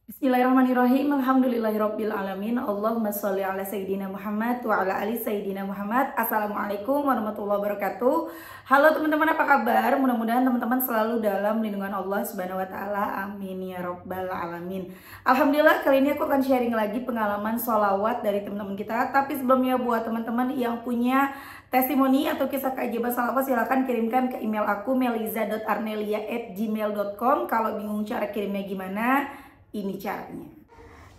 Bismillahirrahmanirrahim. Alhamdulillahirabbil alamin. Allahumma sholli ala sayyidina Muhammad wa ala ali sayyidina Muhammad. Assalamualaikum warahmatullahi wabarakatuh. Halo teman-teman, apa kabar? Mudah-mudahan teman-teman selalu dalam lindungan Allah Subhanahu wa taala. Amin ya rabbal alamin. Alhamdulillah, kali ini aku akan sharing lagi pengalaman sholawat dari teman-teman kita. Tapi sebelumnya, buat teman-teman yang punya testimoni atau kisah keajaiban sholawat, silahkan kirimkan ke email aku meliza.arnelia@gmail.com. Kalau bingung cara kirimnya gimana, ini caranya.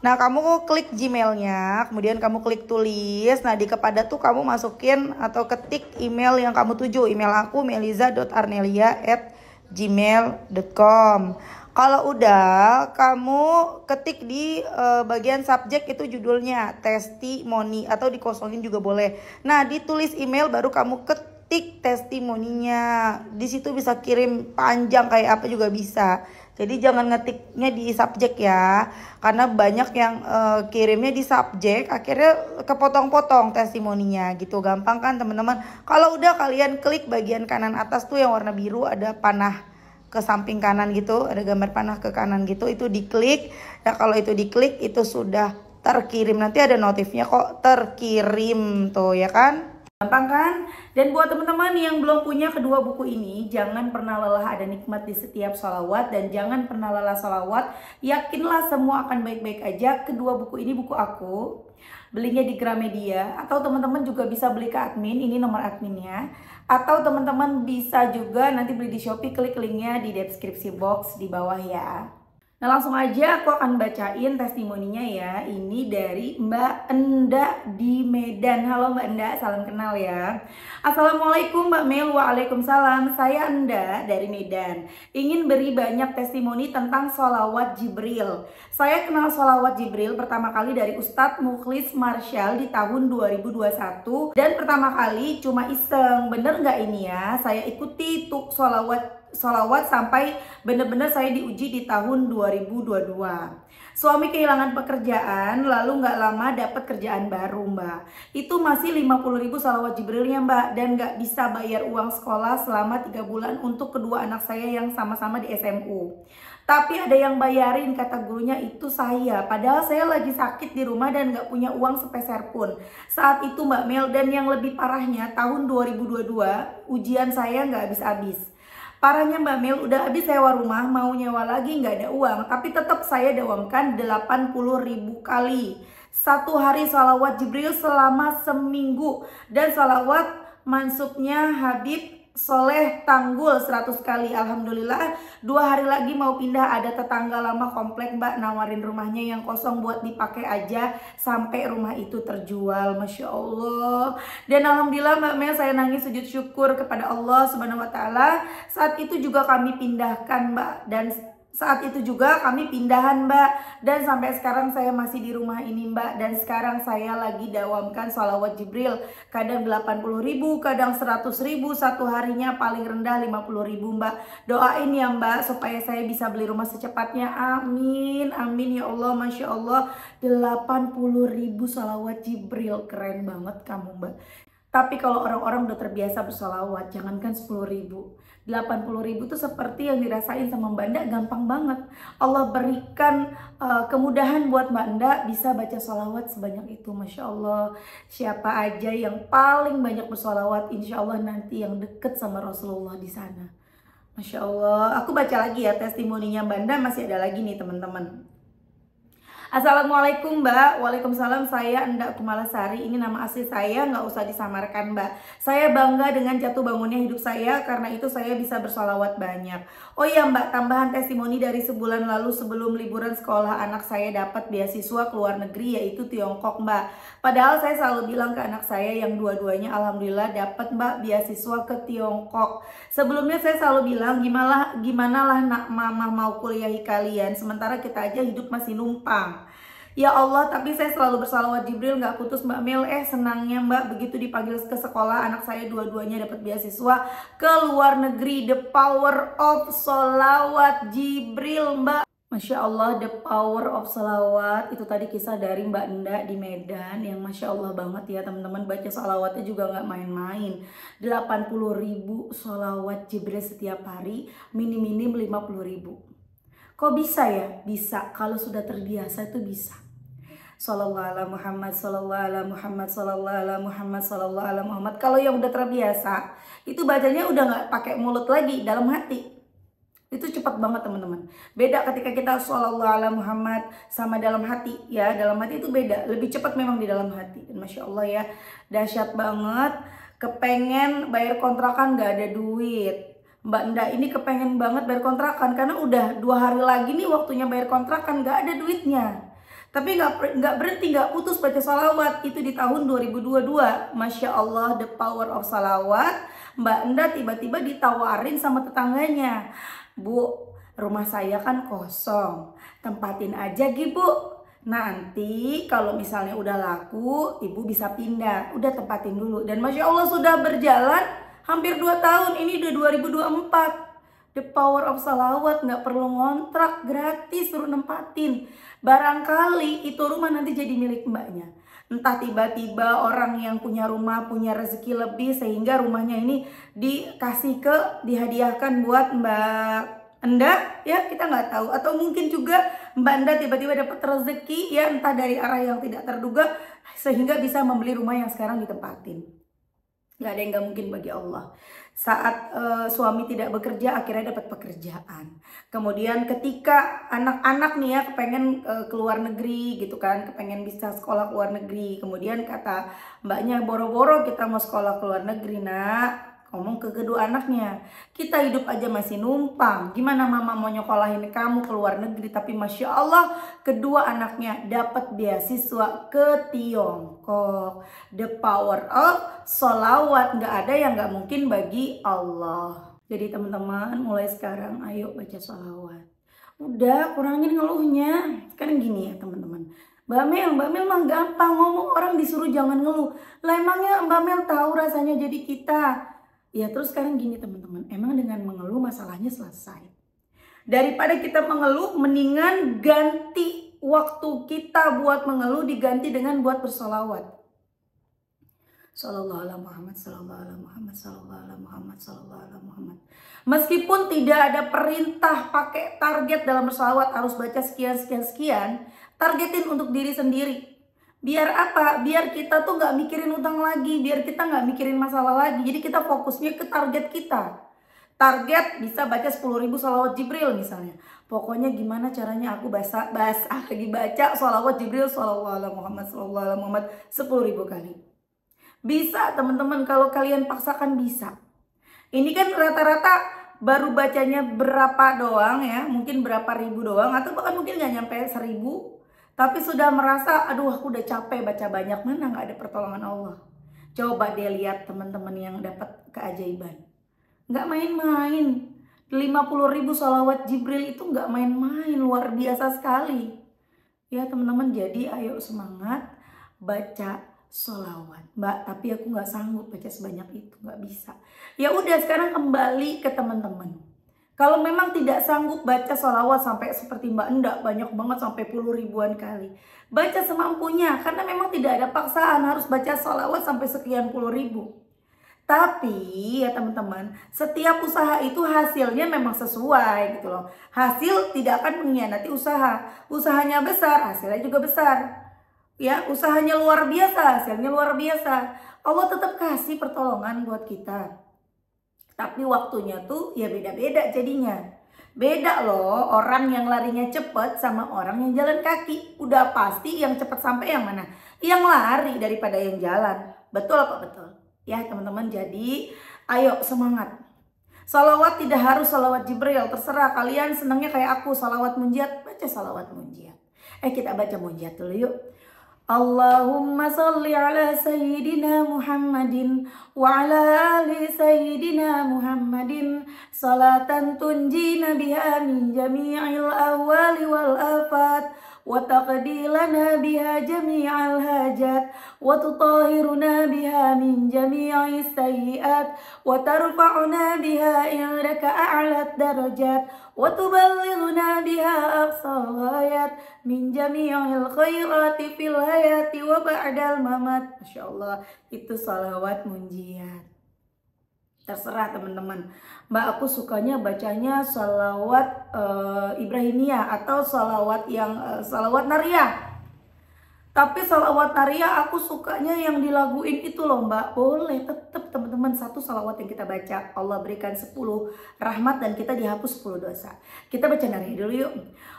Nah, kamu klik Gmailnya, kemudian kamu klik tulis. Nah, di kepada tuh kamu masukin atau ketik email yang kamu tuju. Email aku meliza.arnelia@gmail.com. Kalau udah, kamu ketik di bagian subjek itu judulnya testimoni, atau dikosongin juga boleh. Nah, ditulis email baru kamu ketik testimoninya. Di situ bisa kirim panjang kayak apa juga bisa. Jadi jangan ngetiknya di subjek ya, karena banyak yang kirimnya di subjek, akhirnya kepotong-potong testimoninya gitu. Gampang kan teman-teman? Kalau udah, kalian klik bagian kanan atas tuh yang warna biru, ada panah ke samping kanan gitu, ada gambar panah ke kanan gitu, itu diklik. Nah, kalau itu diklik, itu sudah terkirim. Nanti ada notifnya kok terkirim tuh ya kan? Gampang kan? Dan buat teman-teman yang belum punya kedua buku ini, jangan pernah lelah ada nikmat di setiap sholawat, dan jangan pernah lelah sholawat. Yakinlah semua akan baik-baik aja. Kedua buku ini buku aku. Belinya di Gramedia, atau teman-teman juga bisa beli ke admin, ini nomor adminnya. Atau teman-teman bisa juga nanti beli di Shopee, klik linknya di deskripsi box di bawah ya. Nah, langsung aja aku akan bacain testimoninya ya. Ini dari Mbak Enda di Medan. Halo Mbak Enda, salam kenal ya. Assalamualaikum Mbak Mel. Waalaikumsalam. Saya Enda dari Medan. Ingin beri banyak testimoni tentang sholawat Jibril. Saya kenal sholawat Jibril pertama kali dari Ustadz Mukhlis Marshall di tahun 2021. Dan pertama kali cuma iseng. Bener nggak ini ya? Saya ikuti tuh sholawat sampai benar-benar saya diuji di tahun 2022. Suami kehilangan pekerjaan, lalu nggak lama dapat kerjaan baru Mbak. Itu masih 50.000 sholawat Jibrilnya Mbak, dan nggak bisa bayar uang sekolah selama 3 bulan untuk kedua anak saya yang sama-sama di SMU. Tapi ada yang bayarin, kata gurunya itu saya. Padahal saya lagi sakit di rumah dan nggak punya uang sepeser pun saat itu Mbak Mel. Dan yang lebih parahnya, tahun 2022 ujian saya nggak habis-habis. Parahnya Mbak Mel, udah habis sewa rumah, mau nyewa lagi nggak ada uang. Tapi tetap saya dawamkan 80.000 kali. Satu hari sholawat Jibril selama seminggu. Dan sholawat mansubnya Habib Soleh Tanggul 100 kali. Alhamdulillah, 2 hari lagi mau pindah. Ada tetangga lama komplek Mbak nawarin rumahnya yang kosong buat dipakai aja sampai rumah itu terjual. Masya Allah. Dan alhamdulillah Mbak Mel, saya nangis sujud syukur kepada Allah Subhanahu wa taala. Saat itu juga kami pindahkan Mbak, dan saat itu juga kami pindahan Mbak, dan sampai sekarang saya masih di rumah ini Mbak. Dan sekarang saya lagi dawamkan sholawat Jibril, kadang 80.000, kadang 100.000, satu harinya paling rendah 50.000 Mbak. Doain ya Mbak supaya saya bisa beli rumah secepatnya, amin amin ya Allah. Masya Allah, 80.000 sholawat Jibril, keren banget kamu Mbak. Tapi kalau orang-orang udah terbiasa bersolawat, jangankan 10.000, 80.000 itu seperti yang dirasain sama Mbak Enda, gampang banget. Allah berikan kemudahan buat Mbak Enda bisa baca solawat sebanyak itu. Masya Allah, siapa aja yang paling banyak bersolawat, insya Allah nanti yang deket sama Rasulullah di sana. Masya Allah, aku baca lagi ya testimoninya Mbak Enda, masih ada lagi nih teman-teman. Assalamualaikum Mbak. Waalaikumsalam, saya Enda Kumalasari. Ini nama asli saya, nggak usah disamarkan Mbak. Saya bangga dengan jatuh bangunnya hidup saya, karena itu saya bisa bersolawat banyak. Oh iya Mbak, tambahan testimoni dari sebulan lalu sebelum liburan sekolah, anak saya dapat beasiswa ke luar negeri, yaitu Tiongkok Mbak. Padahal saya selalu bilang ke anak saya yang dua-duanya alhamdulillah dapat Mbak beasiswa ke Tiongkok. Sebelumnya saya selalu bilang, gimana lah nak mama mau kuliahi kalian, sementara kita aja hidup masih numpang. Ya Allah, tapi saya selalu bersalawat Jibril nggak putus Mbak Mel. Senangnya Mbak begitu dipanggil ke sekolah, anak saya dua-duanya dapat beasiswa ke luar negeri. The power of salawat Jibril Mbak. Masya Allah, the power of salawat. Itu tadi kisah dari Mbak Enda di Medan yang Masya Allah banget ya teman-teman. Baca salawatnya juga nggak main-main. 80.000 salawat Jibril setiap hari, minim-minim 50.000. Kok bisa ya? Bisa, kalau sudah terbiasa itu bisa. Sallallahu ala Muhammad, sallallahu ala Muhammad, sallallahu ala Muhammad, sallallahu ala Muhammad. Kalau yang udah terbiasa, itu bacanya udah nggak pakai mulut lagi, dalam hati. Itu cepat banget teman-teman. Beda ketika kita sallallahu ala Muhammad sama dalam hati ya. Dalam hati itu beda, lebih cepat memang di dalam hati. Dan Masya Allah ya, dahsyat banget. Kepengen bayar kontrakan gak ada duit. Mbak Nda ini kepengen banget bayar kontrakan karena udah 2 hari lagi nih waktunya bayar kontrakan, gak ada duitnya. Tapi nggak berhenti, nggak putus baca salawat. Itu di tahun 2022. Masya Allah, the power of salawat. Mbak Nda tiba-tiba ditawarin sama tetangganya, Bu, rumah saya kan kosong, tempatin aja Bu. Nanti kalau misalnya udah laku, ibu bisa pindah. Udah tempatin dulu. Dan Masya Allah sudah berjalan hampir 2 tahun. Ini udah 2024. The power of salawat, nggak perlu ngontrak, gratis, suruh nempatin. Barangkali itu rumah nanti jadi milik mbaknya. Entah tiba-tiba orang yang punya rumah punya rezeki lebih sehingga rumahnya ini dihadiahkan buat Mbak Enda, ya kita nggak tahu. Atau mungkin juga Mbak Enda tiba-tiba dapat rezeki ya entah dari arah yang tidak terduga sehingga bisa membeli rumah yang sekarang ditempatin. Gak ada yang gak mungkin bagi Allah. Saat suami tidak bekerja akhirnya dapat pekerjaan. Kemudian ketika anak-anak nih ya kepengen keluar negeri gitu kan, kepengen bisa sekolah keluar negeri. Kemudian kata mbaknya, boro-boro kita mau sekolah keluar negeri nak. Ngomong ke kedua anaknya, kita hidup aja masih numpang, gimana mama mau nyokolahin kamu ke luar negeri. Tapi Masya Allah kedua anaknya dapat beasiswa ke Tiongkok. The power of sholawat, gak ada yang gak mungkin bagi Allah. Jadi teman-teman mulai sekarang ayo baca sholawat. Udah kurangin ngeluhnya. Sekarang gini ya teman-teman, Mbak Mel mah gampang ngomong, orang disuruh jangan ngeluh. Lah emangnya Mbak Mel tahu rasanya jadi kita? Ya terus sekarang gini teman-teman, emang dengan mengeluh masalahnya selesai? Daripada kita mengeluh, mendingan ganti waktu kita buat mengeluh diganti dengan buat bersolawat. Sallallahu ala Muhammad, sallallahu ala Muhammad, sallallahu ala Muhammad, sallallahu ala Muhammad. Meskipun tidak ada perintah pakai target dalam bersolawat harus baca sekian, targetin untuk diri sendiri. Biar apa? Biar kita tuh gak mikirin utang lagi, biar kita gak mikirin masalah lagi. Jadi kita fokusnya ke target kita. Target bisa baca 10.000 sholawat Jibril misalnya. Pokoknya gimana caranya aku lagi baca sholawat Jibril sallallahu ala Muhammad, sallallahu ala Muhammad 10.000 kali. Bisa teman-teman, kalau kalian paksakan bisa. Ini kan rata-rata baru bacanya berapa doang ya, mungkin berapa ribu doang, atau bahkan mungkin gak nyampe 1.000. Tapi sudah merasa, aduh aku udah capek baca banyak, mana gak ada pertolongan Allah. Coba deh lihat teman-teman yang dapat keajaiban. Gak main-main. 50.000 sholawat Jibril itu gak main-main, luar biasa sekali. Ya teman-teman, jadi ayo semangat baca sholawat. Mbak, tapi aku gak sanggup baca sebanyak itu, gak bisa. Ya udah sekarang kembali ke teman-teman. Kalau memang tidak sanggup baca sholawat sampai seperti Mbak Enda, banyak banget sampai puluh ribuan kali. Baca semampunya, karena memang tidak ada paksaan harus baca sholawat sampai sekian puluh ribu. Tapi ya teman-teman, setiap usaha itu hasilnya memang sesuai gitu loh. Hasil tidak akan mengkhianati usaha. Usahanya besar, hasilnya juga besar. Ya, usahanya luar biasa, hasilnya luar biasa. Allah tetap kasih pertolongan buat kita. Tapi waktunya tuh ya beda-beda jadinya. Beda loh orang yang larinya cepet sama orang yang jalan kaki. Udah pasti yang cepet sampai yang mana? Yang lari daripada yang jalan. Betul apa betul? Ya teman-teman, jadi ayo semangat. Salawat tidak harus salawat Jibril, terserah kalian senangnya kayak aku salawat munjiat, baca salawat munjiat. Kita baca munjiat dulu yuk. Allahumma salli ala Sayyidina Muhammadin wa ala ali Sayyidina Muhammadin salatan tunjina biha min jami'il ahwali wal afat wa taqdilana biha jami'al hajat wa tutahhiruna biha min jami'is sayyiat wa tarfa'una biha indaka a'lat darajat wa tuballighuna biha aqsal ghayat min jami'il khairati fil hayati wa ba'dal mamat. Masya Allah, itu salawat munjiat. Terserah teman-teman. Mbak, aku sukanya bacanya sholawat Ibrahimiyah atau sholawat yang sholawat nariyah. Tapi sholawat nariyah aku sukanya yang dilaguin itu loh Mbak. Boleh, tetap teman-teman, satu sholawat yang kita baca Allah berikan 10 rahmat dan kita dihapus 10 dosa. Kita baca nariyah dulu yuk.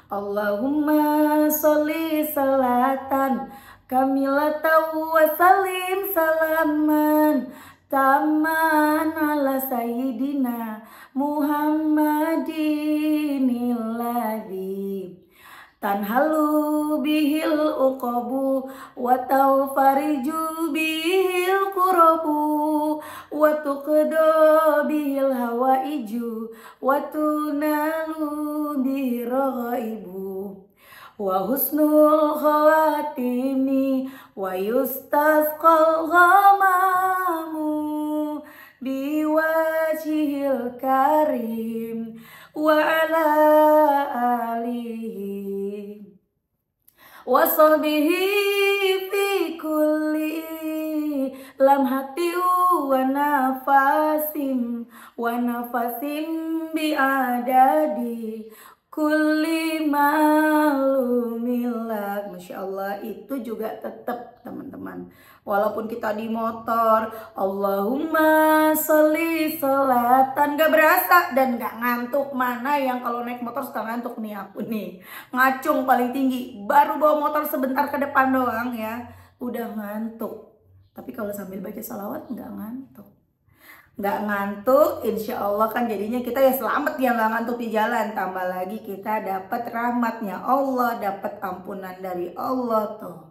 Allahumma sholli salatan kamilatan wa salim salaman taman ala sayyidina Muhammadin alladzi tanhalu bihil uqabu wa tawfariju bihil qurabu wa tuqda bihil hawaiju wa tunalu bihil raghaibu wa husnul khawatimi wa yustasqal ghamamu biwajhil karim wa ala alihi wa sahbihi fi kulli lamhati wa nafasim bi adadi kulli malumillah. Masya Allah, itu juga tetap teman-teman, walaupun kita di motor Allahumma sholli sholatan gak berasa dan gak ngantuk. Mana yang kalau naik motor suka ngantuk nih, aku nih ngacung paling tinggi, baru bawa motor sebentar ke depan doang ya udah ngantuk. Tapi kalau sambil baca salawat gak ngantuk. Nggak ngantuk, insya Allah kan jadinya kita ya selamat ya, nggak ngantuk di jalan. Tambah lagi kita dapat rahmatnya Allah, dapat ampunan dari Allah tuh.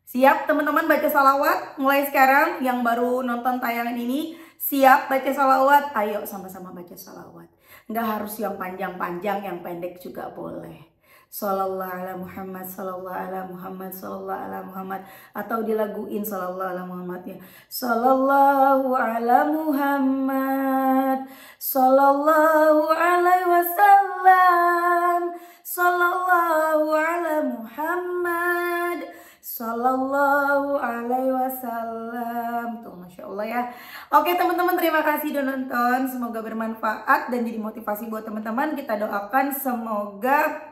Siap teman-teman baca salawat? Mulai sekarang yang baru nonton tayangan ini, siap baca salawat? Ayo sama-sama baca salawat. Nggak harus yang panjang-panjang, yang pendek juga boleh. Sallallahu ala Muhammad, sallallahu ala Muhammad, sallallahu ala Muhammad, atau dilaguin sallallahu ala Muhammad ya. Sallallahu ala Muhammad, sallallahu alaihi wasallam, sallallahu ala Muhammad, sallallahu alaihi wasallam. Tuh Masya Allah ya. Oke teman-teman, terima kasih udah nonton. Semoga bermanfaat dan jadi motivasi buat teman-teman. Kita doakan semoga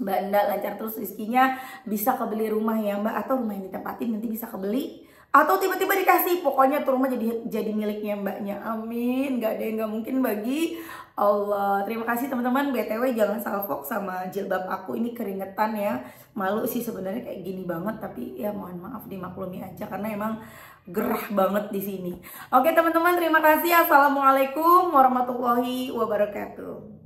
Mbak Enda lancar terus rezekinya, bisa kebeli rumah ya Mbak, atau rumah yang ditempatin nanti bisa kebeli atau tiba-tiba dikasih, pokoknya tuh rumah jadi miliknya Mbaknya. Amin. Gak ada yang gak mungkin bagi Allah. Terima kasih teman-teman. BTW jangan salfok sama jilbab aku, ini keringetan ya. Malu sih sebenarnya kayak gini banget, tapi ya mohon maaf dimaklumi aja karena emang gerah banget di sini. Oke teman-teman, terima kasih. Assalamualaikum warahmatullahi wabarakatuh.